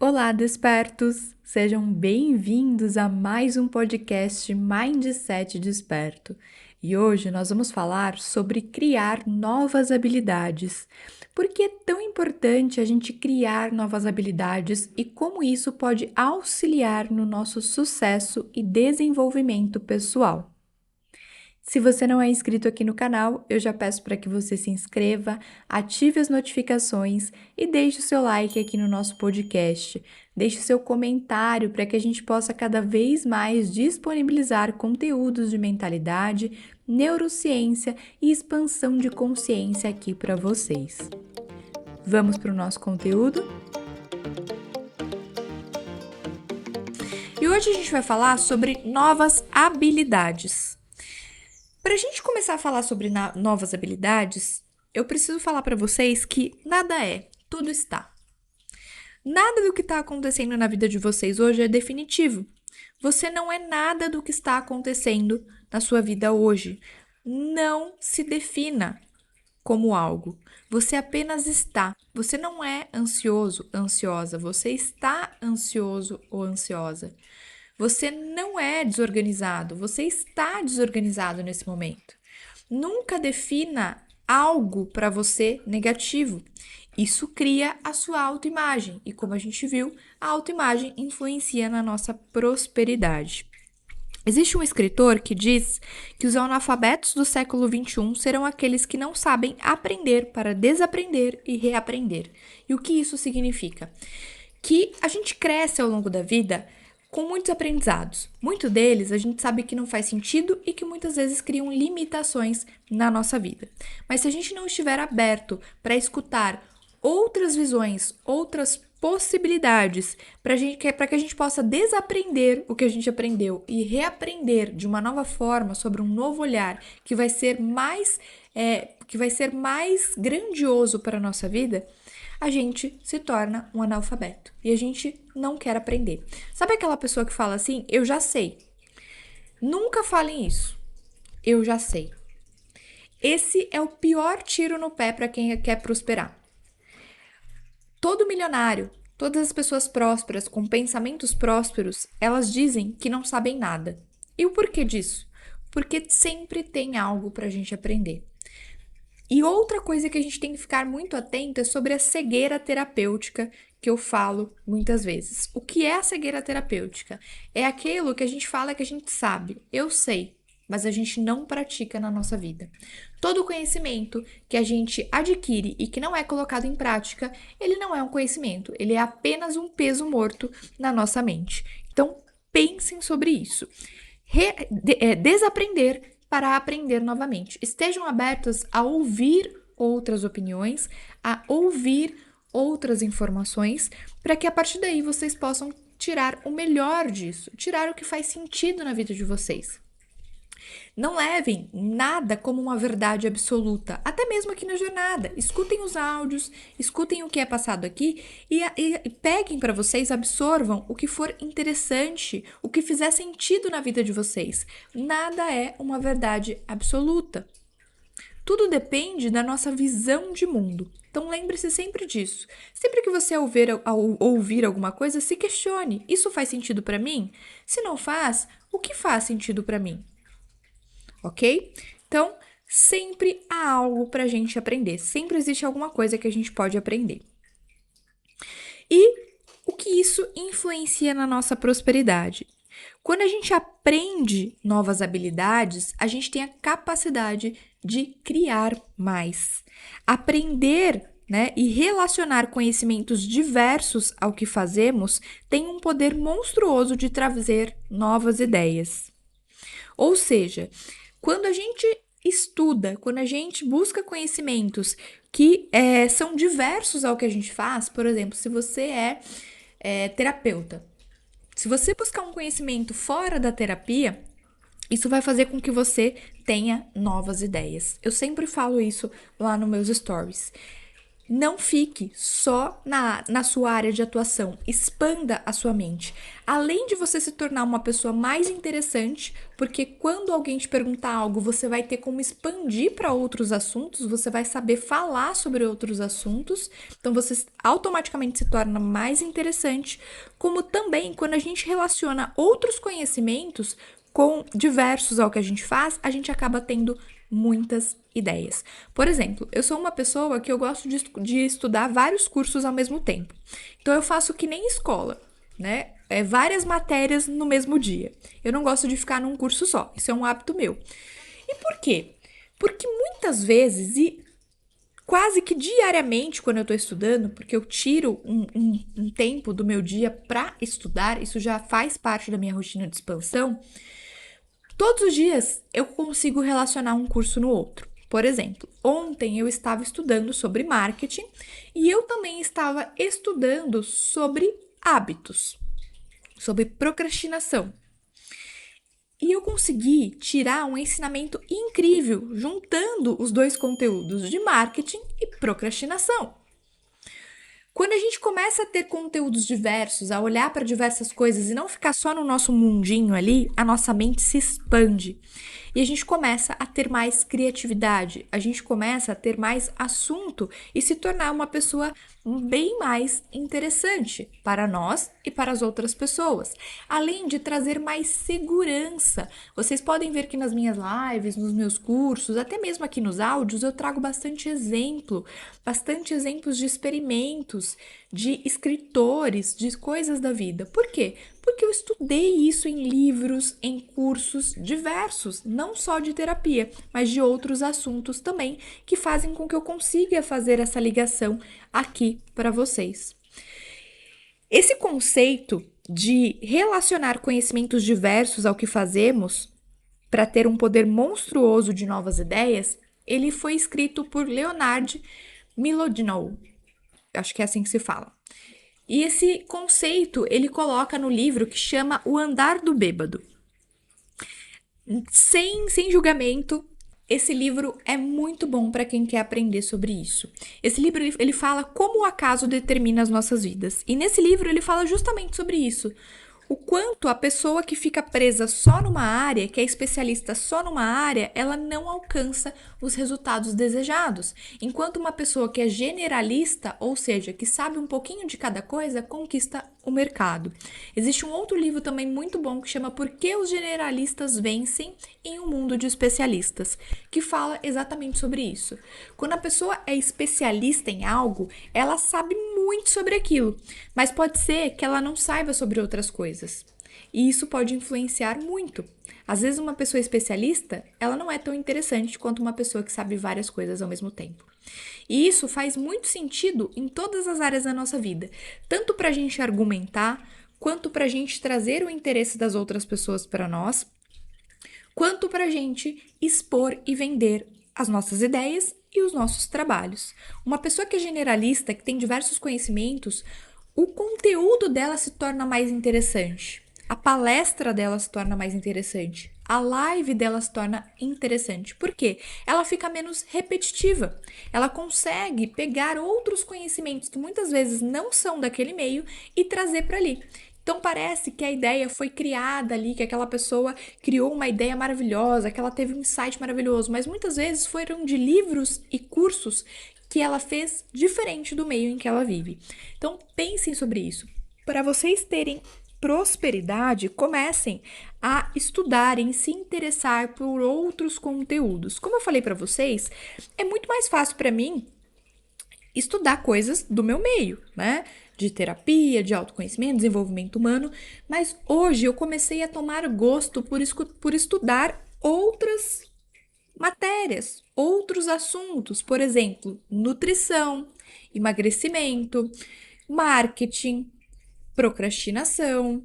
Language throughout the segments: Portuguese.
Olá, despertos! Sejam bem-vindos a mais um podcast Mindset Desperto. E hoje nós vamos falar sobre criar novas habilidades. Por que é tão importante a gente criar novas habilidades e como isso pode auxiliar no nosso sucesso e desenvolvimento pessoal? Se você não é inscrito aqui no canal, eu já peço para que você se inscreva, ative as notificações e deixe o seu like aqui no nosso podcast. Deixe o seu comentário para que a gente possa cada vez mais disponibilizar conteúdos de mentalidade, neurociência e expansão de consciência aqui para vocês. Vamos para o nosso conteúdo? E hoje a gente vai falar sobre novas habilidades. Para a gente começar a falar sobre novas habilidades, eu preciso falar para vocês que nada é, tudo está. Nada do que está acontecendo na vida de vocês hoje é definitivo. Você não é nada do que está acontecendo na sua vida hoje. Não se defina como algo. Você apenas está. Você não é ansioso, ansiosa. Você está ansioso ou ansiosa. Você não é desorganizado, você está desorganizado nesse momento. Nunca defina algo para você negativo. Isso cria a sua autoimagem e, como a gente viu, a autoimagem influencia na nossa prosperidade. Existe um escritor que diz que os analfabetos do século XXI serão aqueles que não sabem aprender para desaprender e reaprender. E o que isso significa? Que a gente cresce ao longo da vida com muitos aprendizados. Muito deles a gente sabe que não faz sentido e que muitas vezes criam limitações na nossa vida. Mas se a gente não estiver aberto para escutar outras visões, outras possibilidades, para que a gente possa desaprender o que a gente aprendeu e reaprender de uma nova forma, sobre um novo olhar que vai ser mais grandioso para a nossa vida, a gente se torna um analfabeto e a gente não quer aprender. Sabe aquela pessoa que fala assim, eu já sei? Nunca falem isso. Eu já sei. Esse é o pior tiro no pé para quem quer prosperar. Todo milionário, todas as pessoas prósperas, com pensamentos prósperos, elas dizem que não sabem nada. E o porquê disso? Porque sempre tem algo para a gente aprender. E outra coisa que a gente tem que ficar muito atento é sobre a cegueira terapêutica, que eu falo muitas vezes. O que é a cegueira terapêutica? É aquilo que a gente fala que a gente sabe, eu sei, mas a gente não pratica na nossa vida. Todo conhecimento que a gente adquire e que não é colocado em prática, ele não é um conhecimento, ele é apenas um peso morto na nossa mente. Então, pensem sobre isso. Desaprender para aprender novamente. Estejam abertos a ouvir outras opiniões, a ouvir outras informações, para que a partir daí vocês possam tirar o melhor disso, tirar o que faz sentido na vida de vocês. Não levem nada como uma verdade absoluta, até mesmo aqui na jornada. Escutem os áudios, escutem o que é passado aqui e peguem para vocês, absorvam o que for interessante, o que fizer sentido na vida de vocês. Nada é uma verdade absoluta. Tudo depende da nossa visão de mundo. Então lembre-se sempre disso. Sempre que você ouvir alguma coisa, se questione. Isso faz sentido para mim? Se não faz, o que faz sentido para mim? Ok? Então, sempre há algo para a gente aprender. Sempre existe alguma coisa que a gente pode aprender. E o que isso influencia na nossa prosperidade? Quando a gente aprende novas habilidades, a gente tem a capacidade de criar mais. Aprender, e relacionar conhecimentos diversos ao que fazemos tem um poder monstruoso de trazer novas ideias. Ou seja, quando a gente estuda, quando a gente busca conhecimentos que são diversos ao que a gente faz, por exemplo, se você é terapeuta, se você buscar um conhecimento fora da terapia, isso vai fazer com que você tenha novas ideias. Eu sempre falo isso lá nos meus stories. Não fique só na sua área de atuação, expanda a sua mente. Além de você se tornar uma pessoa mais interessante, porque quando alguém te perguntar algo, você vai ter como expandir para outros assuntos, você vai saber falar sobre outros assuntos, então você automaticamente se torna mais interessante, como também quando a gente relaciona outros conhecimentos com diversos ao que a gente faz, a gente acaba tendo muitas ideias. Por exemplo, eu sou uma pessoa que eu gosto de estudar vários cursos ao mesmo tempo. Então eu faço que nem escola, né? Várias matérias no mesmo dia. Eu não gosto de ficar num curso só. Isso é um hábito meu. E por quê? Porque muitas vezes, e quase que diariamente, quando eu estou estudando, porque eu tiro um tempo do meu dia para estudar, isso já faz parte da minha rotina de expansão. Todos os dias eu consigo relacionar um curso no outro. Por exemplo, ontem eu estava estudando sobre marketing e eu também estava estudando sobre hábitos, sobre procrastinação. E eu consegui tirar um ensinamento incrível juntando os dois conteúdos de marketing e procrastinação. Quando a gente começa a ter conteúdos diversos, a olhar para diversas coisas e não ficar só no nosso mundinho ali, a nossa mente se expande. E a gente começa a ter mais criatividade, a gente começa a ter mais assunto e se tornar uma pessoa bem mais interessante para nós e para as outras pessoas. Além de trazer mais segurança. Vocês podem ver que nas minhas lives, nos meus cursos, até mesmo aqui nos áudios, eu trago bastante exemplos de experimentos, de escritores, de coisas da vida. Por quê? Porque eu estudei isso em livros, em cursos diversos, não só de terapia, mas de outros assuntos também, que fazem com que eu consiga fazer essa ligação aqui para vocês. Esse conceito de relacionar conhecimentos diversos ao que fazemos para ter um poder monstruoso de novas ideias, ele foi escrito por Leonard Mlodinow. Acho que é assim que se fala. E esse conceito ele coloca no livro que chama O Andar do Bêbado. Sem julgamento, esse livro é muito bom para quem quer aprender sobre isso. Esse livro ele fala como o acaso determina as nossas vidas. E nesse livro ele fala justamente sobre isso. O quanto a pessoa que fica presa só numa área, que é especialista só numa área, ela não alcança os resultados desejados. Enquanto uma pessoa que é generalista, ou seja, que sabe um pouquinho de cada coisa, conquista o mercado. Existe um outro livro também muito bom que chama Por que os generalistas vencem em um mundo de especialistas, que fala exatamente sobre isso. Quando a pessoa é especialista em algo, ela sabe muito sobre aquilo, mas pode ser que ela não saiba sobre outras coisas. E isso pode influenciar muito. Às vezes uma pessoa especialista, ela não é tão interessante quanto uma pessoa que sabe várias coisas ao mesmo tempo. E isso faz muito sentido em todas as áreas da nossa vida, tanto para a gente argumentar, quanto para a gente trazer o interesse das outras pessoas para nós, quanto para a gente expor e vender as nossas ideias e os nossos trabalhos. Uma pessoa que é generalista, que tem diversos conhecimentos, o conteúdo dela se torna mais interessante. A palestra dela se torna mais interessante. A live dela se torna interessante. Por quê? Ela fica menos repetitiva. Ela consegue pegar outros conhecimentos que muitas vezes não são daquele meio e trazer para ali. Então parece que a ideia foi criada ali, que aquela pessoa criou uma ideia maravilhosa, que ela teve um insight maravilhoso, mas muitas vezes foram de livros e cursos que ela fez diferente do meio em que ela vive. Então pensem sobre isso. Para vocês terem prosperidade, comecem a estudar, em se interessar por outros conteúdos. Como eu falei para vocês, é muito mais fácil para mim estudar coisas do meu meio, né? De terapia, de autoconhecimento, desenvolvimento humano, mas hoje eu comecei a tomar gosto por estudar outras matérias, outros assuntos, por exemplo, nutrição, emagrecimento, marketing, procrastinação,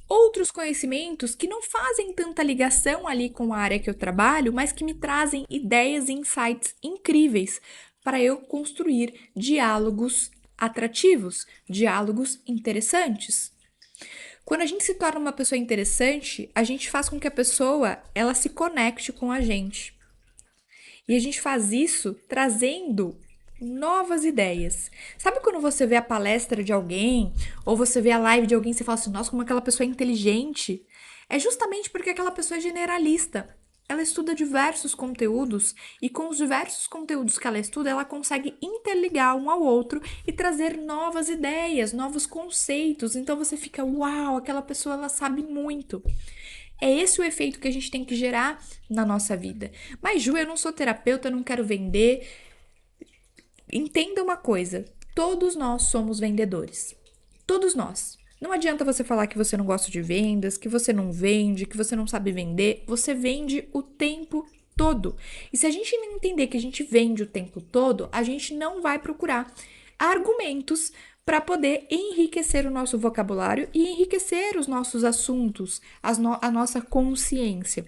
outros conhecimentos que não fazem tanta ligação ali com a área que eu trabalho, mas que me trazem ideias e insights incríveis para eu construir diálogos atrativos, diálogos interessantes. Quando a gente se torna uma pessoa interessante, a gente faz com que a pessoa ela se conecte com a gente. E a gente faz isso trazendo novas ideias. Sabe quando você vê a palestra de alguém, ou você vê a live de alguém e você fala assim, nossa, como aquela pessoa é inteligente? É justamente porque aquela pessoa é generalista. Ela estuda diversos conteúdos e com os diversos conteúdos que ela estuda, ela consegue interligar um ao outro e trazer novas ideias, novos conceitos. Então você fica, uau, aquela pessoa ela sabe muito. É esse o efeito que a gente tem que gerar na nossa vida. Mas, Ju, eu não sou terapeuta, eu não quero vender. Entenda uma coisa: todos nós somos vendedores. Todos nós. Não adianta você falar que você não gosta de vendas, que você não vende, que você não sabe vender. Você vende o tempo todo. E se a gente não entender que a gente vende o tempo todo, a gente não vai procurar argumentos para poder enriquecer o nosso vocabulário e enriquecer os nossos assuntos, a nossa consciência.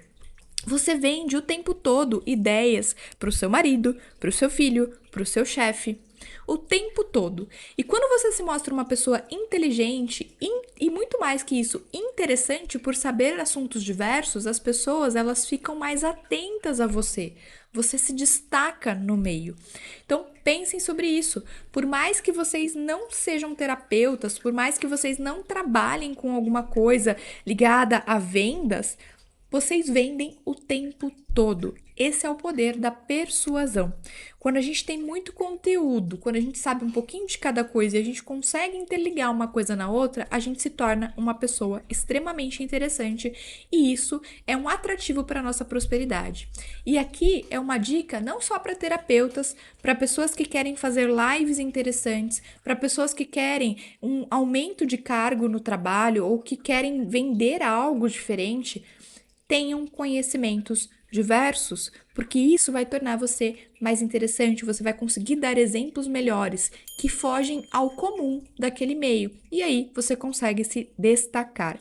Você vende o tempo todo ideias para o seu marido, para o seu filho, para o seu chefe. O tempo todo. E quando você se mostra uma pessoa inteligente e muito mais que isso, interessante por saber assuntos diversos, as pessoas elas ficam mais atentas a você. Você se destaca no meio. Então, pensem sobre isso. Por mais que vocês não sejam terapeutas, por mais que vocês não trabalhem com alguma coisa ligada a vendas, vocês vendem o tempo todo. Esse é o poder da persuasão. Quando a gente tem muito conteúdo, quando a gente sabe um pouquinho de cada coisa e a gente consegue interligar uma coisa na outra, a gente se torna uma pessoa extremamente interessante e isso é um atrativo para a nossa prosperidade. E aqui é uma dica não só para terapeutas, para pessoas que querem fazer lives interessantes, para pessoas que querem um aumento de cargo no trabalho ou que querem vender algo diferente. Tenham conhecimentos diversos, porque isso vai tornar você mais interessante, você vai conseguir dar exemplos melhores que fogem ao comum daquele meio, e aí você consegue se destacar.